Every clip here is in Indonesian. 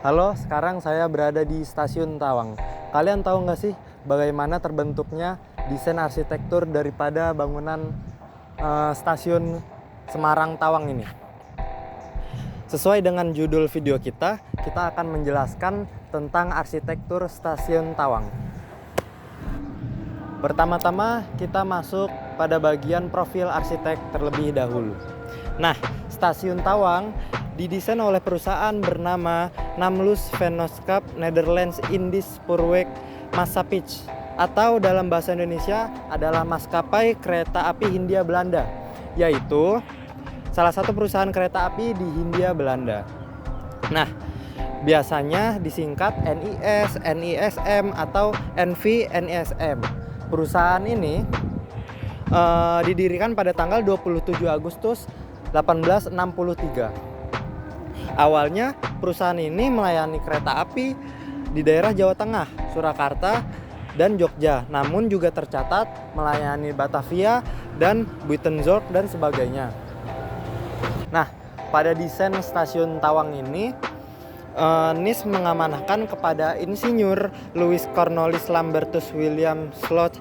Halo, sekarang saya berada di Stasiun Tawang. Kalian tahu nggak sih bagaimana terbentuknya desain arsitektur daripada bangunan Stasiun Semarang Tawang ini? Sesuai dengan judul video kita akan menjelaskan tentang arsitektur Stasiun Tawang. Pertama-tama kita masuk pada bagian profil arsitek terlebih dahulu. Nah, Stasiun Tawang didesain oleh perusahaan bernama Namlus Vennootschap Nederlands Indisch Spoorweg Maatschappij, atau dalam bahasa Indonesia adalah maskapai kereta api Hindia Belanda, yaitu salah satu perusahaan kereta api di Hindia Belanda. Nah, biasanya disingkat NIS, NISM, atau NV NISM. Perusahaan ini didirikan pada tanggal 27 Agustus 1863. Awalnya perusahaan ini melayani kereta api di daerah Jawa Tengah, Surakarta, dan Jogja, namun juga tercatat melayani Batavia dan Buitenzorg dan sebagainya. Nah, pada desain Stasiun Tawang ini, NIS mengamanahkan kepada Insinyur Louis Cornelis Lambertus William Slot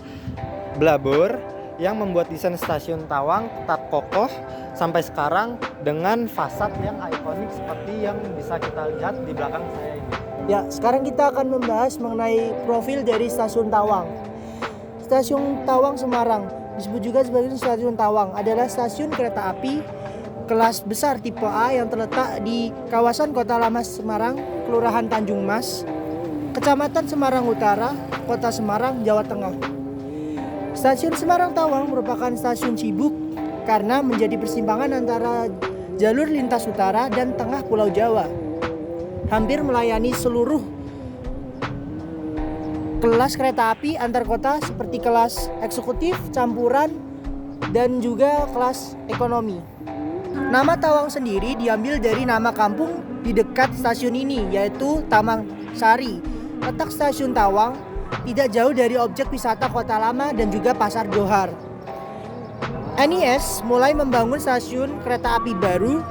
Blabor yang membuat desain Stasiun Tawang tetap kokoh sampai sekarang dengan fasad yang ikonik seperti yang bisa kita lihat di belakang saya ini. Ya, sekarang kita akan membahas mengenai profil dari Stasiun Tawang. Stasiun Tawang Semarang, disebut juga sebagai Stasiun Tawang, adalah stasiun kereta api kelas besar tipe A yang terletak di kawasan Kota Lama Semarang, Kelurahan Tanjung Mas, Kecamatan Semarang Utara, Kota Semarang, Jawa Tengah. Stasiun Semarang Tawang merupakan stasiun sibuk karena menjadi persimpangan antara jalur lintas utara dan tengah Pulau Jawa. Hampir melayani seluruh kelas kereta api antar kota seperti kelas eksekutif, campuran, dan juga kelas ekonomi. Nama Tawang sendiri diambil dari nama kampung di dekat stasiun ini, yaitu Taman Sari. Letak Stasiun Tawang tidak jauh dari objek wisata Kota Lama dan juga Pasar Johar. NIS mulai membangun stasiun kereta api baru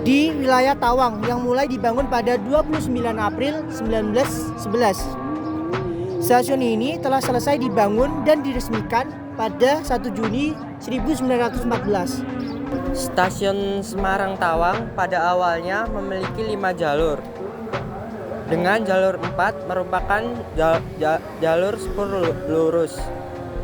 di wilayah Tawang yang mulai dibangun pada 29 April 1911. Stasiun ini telah selesai dibangun dan diresmikan pada 1 Juni 1914. Stasiun Semarang Tawang pada awalnya memiliki 5 jalur, dengan jalur 4 merupakan jalur spur lurus.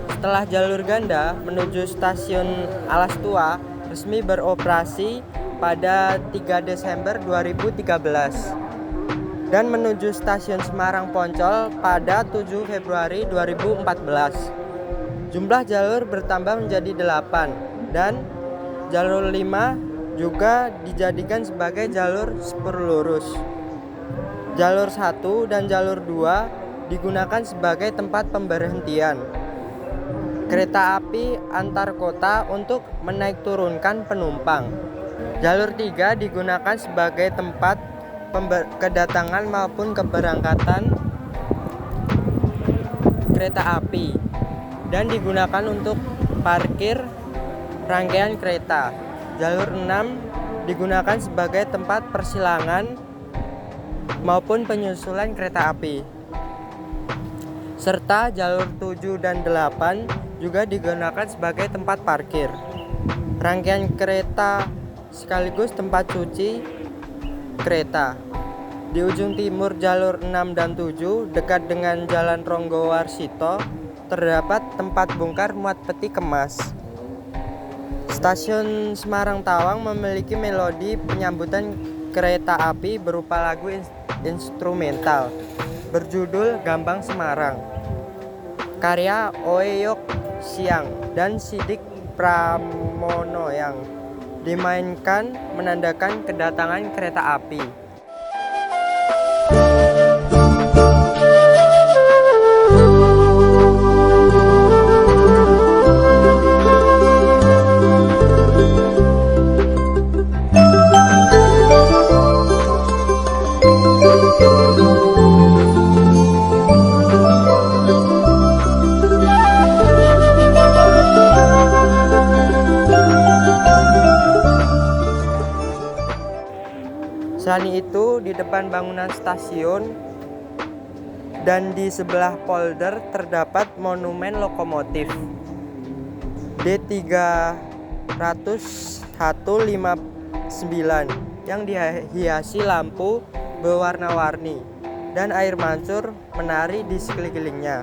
Setelah jalur ganda menuju Stasiun Alas Tua resmi beroperasi pada 3 Desember 2013 dan menuju Stasiun Semarang Poncol pada 7 Februari 2014. Jumlah jalur bertambah menjadi 8 dan jalur 5 juga dijadikan sebagai jalur spur lurus. Jalur 1 dan jalur 2 digunakan sebagai tempat pemberhentian kereta api antar kota untuk menaik turunkan penumpang. Jalur 3 digunakan sebagai tempat kedatangan maupun keberangkatan kereta api dan digunakan untuk parkir rangkaian kereta. Jalur 6 digunakan sebagai tempat persilangan maupun penyusulan kereta api. Serta jalur 7 dan 8 juga digunakan sebagai tempat parkir rangkaian kereta sekaligus tempat cuci kereta. Di ujung timur jalur 6 dan 7 dekat dengan Jalan Ronggowarsito terdapat tempat bongkar muat peti kemas. Stasiun Semarang Tawang memiliki melodi penyambutan kereta api berupa lagu instrumental berjudul Gambang Semarang, karya Oeyok Siang dan Sidik Pramono yang dimainkan menandakan kedatangan kereta api. Selain di depan bangunan stasiun dan di sebelah polder terdapat monumen lokomotif D30159 yang dihiasi lampu berwarna-warni dan air mancur menari di sekelilingnya.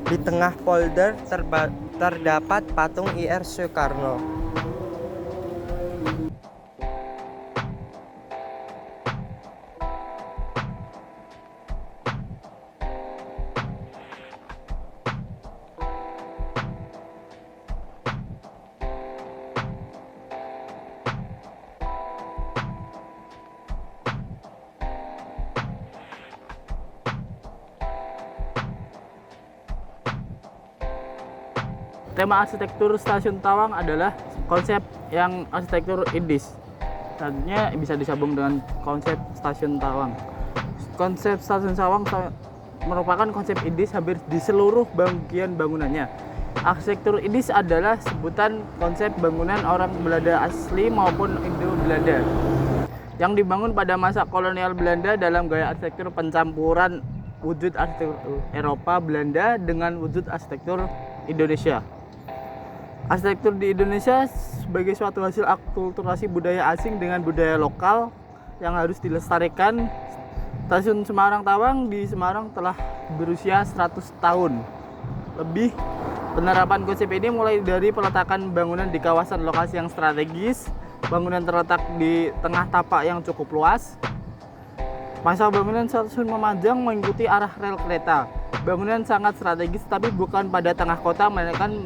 Di tengah polder terdapat patung IR Soekarno. Tema arsitektur Stasiun Tawang adalah konsep yang arsitektur Indis. Selanjutnya bisa disambung dengan konsep Stasiun Tawang. Konsep Stasiun Tawang merupakan konsep Indis hampir di seluruh bagian bangunannya. Arsitektur Indis adalah sebutan konsep bangunan orang Belanda asli maupun Indo-Belanda yang dibangun pada masa kolonial Belanda dalam gaya arsitektur pencampuran wujud arsitektur Eropa Belanda dengan wujud arsitektur Indonesia. Arsitektur di Indonesia sebagai suatu hasil akulturasi budaya asing dengan budaya lokal yang harus dilestarikan. Stasiun Semarang Tawang di Semarang telah berusia 100 tahun lebih. Penerapan konsep ini mulai dari peletakan bangunan di kawasan lokasi yang strategis, bangunan terletak di tengah tapak yang cukup luas. Masa bangunan stasiun memanjang mengikuti arah rel kereta. Bangunan sangat strategis tapi bukan pada tengah kota, melainkan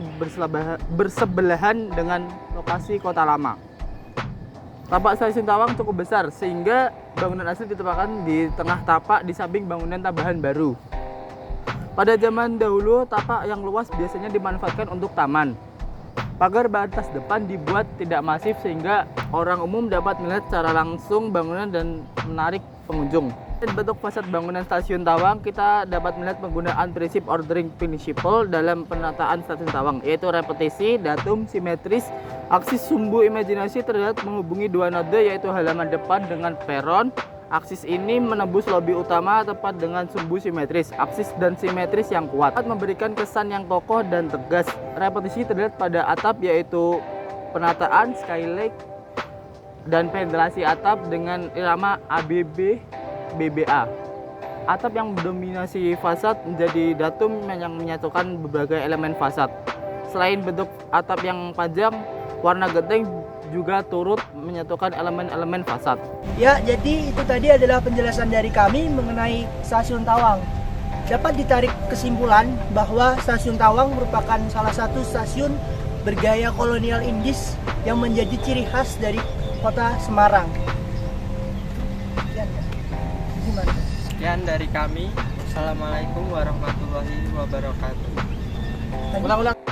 bersebelahan dengan lokasi kota lama. Tapak Stasiun Tawang cukup besar sehingga bangunan asli ditempatkan di tengah tapak di samping bangunan tambahan baru. Pada zaman dahulu, tapak yang luas biasanya dimanfaatkan untuk taman. Pagar batas depan dibuat tidak masif sehingga orang umum dapat melihat secara langsung bangunan dan menarik pengunjung. Bentuk fasad bangunan Stasiun Tawang kita dapat melihat penggunaan prinsip ordering principle dalam penataan Stasiun Tawang, yaitu repetisi, datum, simetris, aksis sumbu imajinasi terlihat menghubungi dua node yaitu halaman depan dengan peron. Aksis ini menembus lobi utama tepat dengan sumbu simetris, aksis dan simetris yang kuat memberikan kesan yang kokoh dan tegas. Repetisi terlihat pada atap yaitu penataan, skylight, dan ventilasi atap dengan irama ABB BBA. Atap yang mendominasi fasad menjadi datum yang menyatukan berbagai elemen fasad. Selain bentuk atap yang panjang, warna genting juga turut menyatukan elemen-elemen fasad. Ya, jadi itu tadi adalah penjelasan dari kami mengenai Stasiun Tawang. Dapat ditarik kesimpulan bahwa Stasiun Tawang merupakan salah satu stasiun bergaya kolonial Indis yang menjadi ciri khas dari kota Semarang. Sekian dari kami. Assalamualaikum warahmatullahi wabarakatuh. Ulang-ulang.